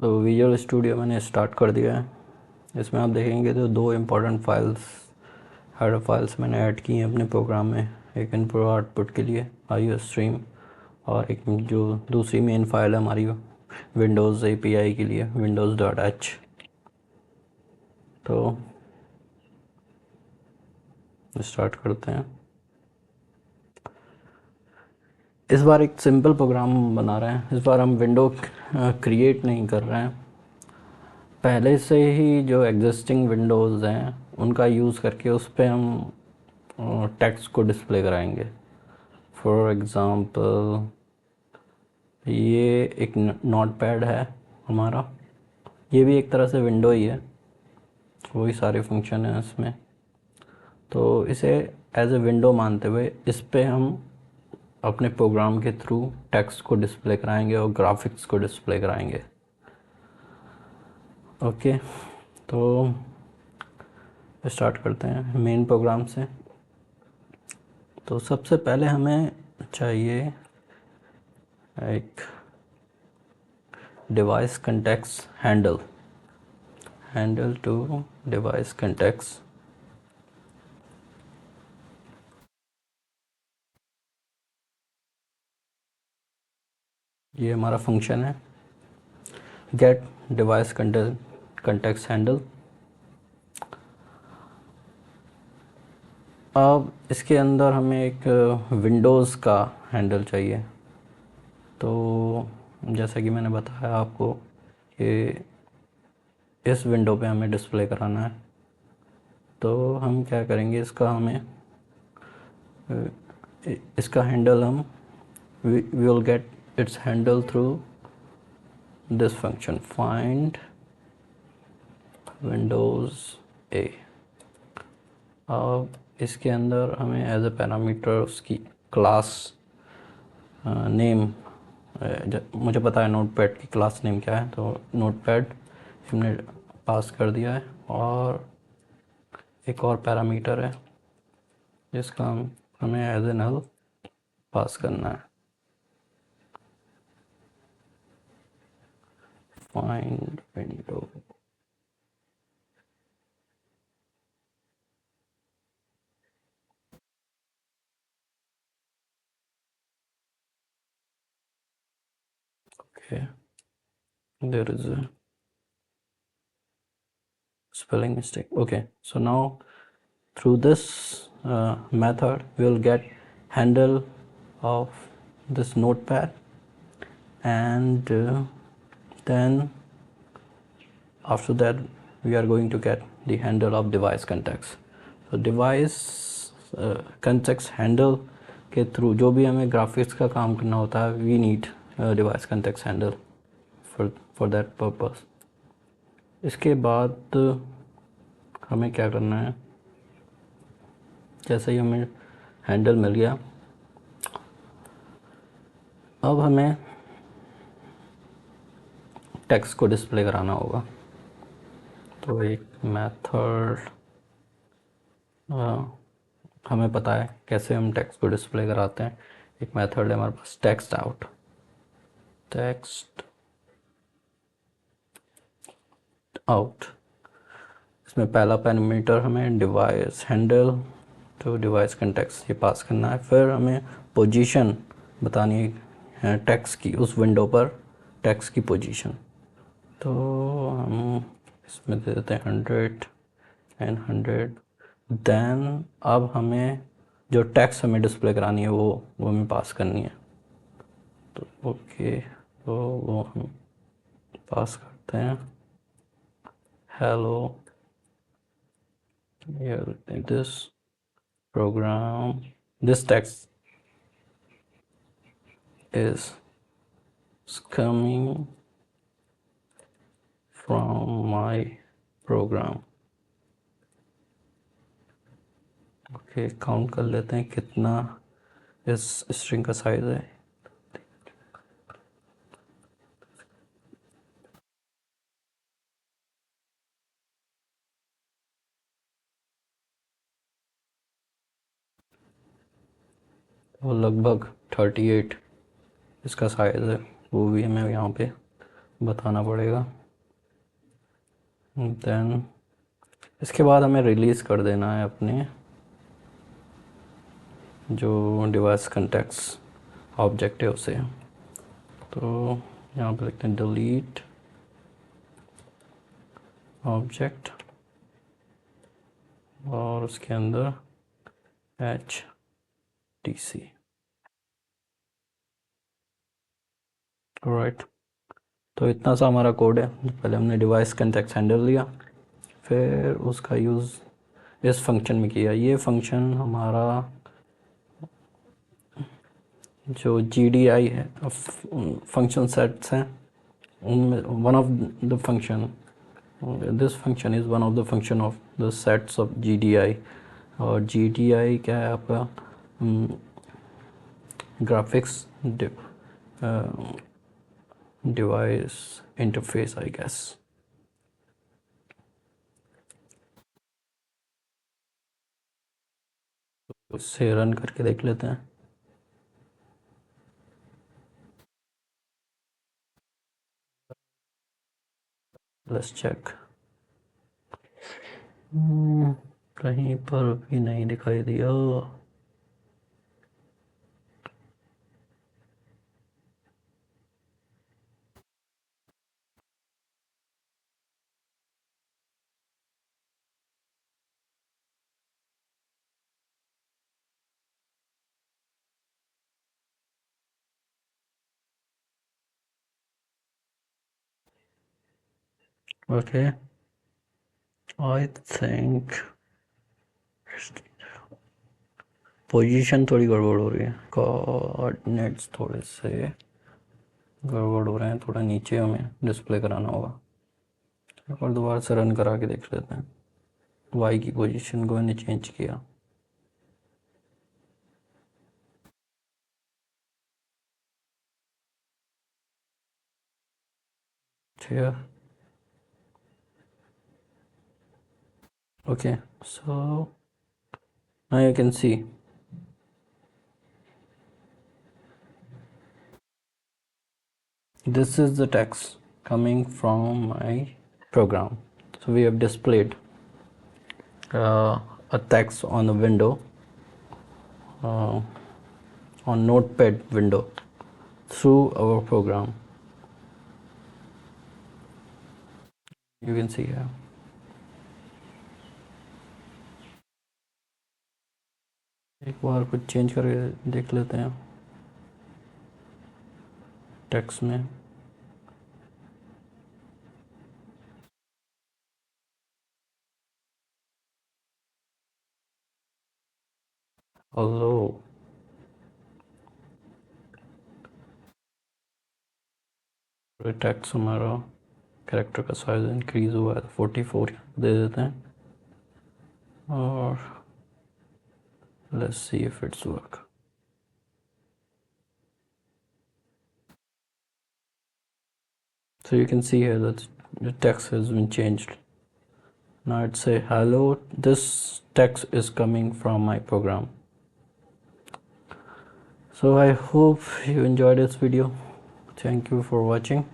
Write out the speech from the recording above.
तो visual studio मैंने start कर दिया है। इसमें आप देखेंगे तो दो इम्पोर्टेंट फाइल्स हेडर फाइल्स मैंने ऐड की हैं अपने प्रोग्राम में। एक इनपुट आउटपुट के लिए IO स्ट्रीम, और एक जो दूसरी मेन फाइल है हमारी विंडोज़ API के लिए windows.h। तो स्टार्ट करते हैं। इस बार एक सिंपल प्रोग्राम बना रहे हैं। इस बार हम विंडो क्रिएट नहीं कर रहे हैं, पहले से ही जो एग्जिस्टिंग विंडोज़ हैं उनका यूज़ करके उस पर हम टेक्स्ट को डिस्प्ले कराएंगे। फॉर एग्ज़ाम्पल ये एक नोटपैड है हमारा, ये भी एक तरह से विंडो ही है, वही सारे फंक्शन हैं इसमें। तो इसे एज ए विंडो मानते हुए इस पे हम अपने प्रोग्राम के थ्रू टेक्स्ट को डिस्प्ले कराएंगे और ग्राफिक्स को डिस्प्ले कराएंगे। ओके, तो स्टार्ट करते हैं मेन प्रोग्राम से। तो सबसे पहले हमें चाहिए एक device context handle to device context. ये हमारा फंक्शन है गेट डिवाइस कंटेक्स्ट हैंडल। अब इसके अंदर हमें एक विंडोज़ का हैंडल चाहिए। तो जैसा कि मैंने बताया आपको कि इस विंडो पे हमें डिस्प्ले कराना है, तो हम क्या करेंगे, इसका हैंडल हम we will get its handle through this function find windows A. अब इसके अंदर हमें एज ए पैरामीटर उसकी क्लास नेम, मुझे पता है नोटपैड की क्लास नेम क्या है, तो नोटपैड हमने पास कर दिया है। और एक और पैरामीटर है जिसका हमें एज ए नल पास करना है, find window. Okay, there is a spelling mistake. Okay, so now through this method we will get handle of this notepad, and then after that we are going to get the handle of device context. So device context handle के through जो भी हमें graphics का काम करना होता है, we need device context handle for that purpose. इसके बाद हमें क्या करना है, जैसे ही हमें हैंडल मिल गया, अब हमें टेक्स्ट को डिस्प्ले कराना होगा। तो एक मेथड, हमें पता है कैसे हम टेक्स्ट को डिस्प्ले कराते हैं। एक मेथड है हमारे पास टेक्स्ट आउट। इसमें पहला पैरामीटर हमें device handle to device context ये पास करना है। फिर हमें पोजीशन बतानी है टेक्स्ट की, उस विंडो पर टेक्स्ट की पोजीशन। तो हम इसमें दे देते हैं 100 एंड 100। देन अब हमें जो टेक्स्ट हमें डिस्प्ले करानी है वो हमें पास करनी है। तो ओके, तो वो हम पास करते हैं hello. Here this program, this text is coming from my program। Okay, count कर लेते हैं कितना इस स्ट्रिंग का साइज है। वो लगभग 38 इसका साइज़ है, वो भी मैं यहाँ पे बताना पड़ेगा। देन इसके बाद हमें रिलीज़ कर देना है अपने जो डिवाइस कंटेक्ट्स ऑब्जेक्ट है उसे। तो यहाँ पे लिखते हैं डिलीट ऑब्जेक्ट और उसके अंदर HTC। राइट, तो इतना सा हमारा कोड है। पहले हमने डिवाइस कंटेक्ट हैंडल लिया, फिर उसका यूज़ इस फंक्शन में किया। ये फंक्शन हमारा जो GDI है फंक्शन सेट्स हैं उनमें one of the function, this function is one of the function of the sets of GDI। और GDI क्या है आपका? Graphics device interface I guess. उससे रन करके देख लेते हैं। Let's check. कहीं पर भी नहीं दिखाई दिया। ओके, आई थिंक पोजीशन थोड़ी गड़बड़ हो रही है, कोऑर्डिनेट्स थोड़े से गड़बड़ हो रहे हैं, थोड़ा नीचे हमें डिस्प्ले कराना होगा। एक बार दोबारा से रन करा के देख लेते हैं। वाई की पोजीशन को मैंने चेंज किया। Here, okay, so now you can see this is the text coming from my program. So we have displayed a text on the window, uh, on notepad window through our program. You can see here. एक बार कुछ change करके देख लेते हैं text में। Hello, text हमारा character का size increase हुआ है 44 दे देते हैं और let's see if it's work. So you can see here that the text has been changed. Now it say hello, this text is coming from my program. So I hope you enjoyed this video. Thank you for watching.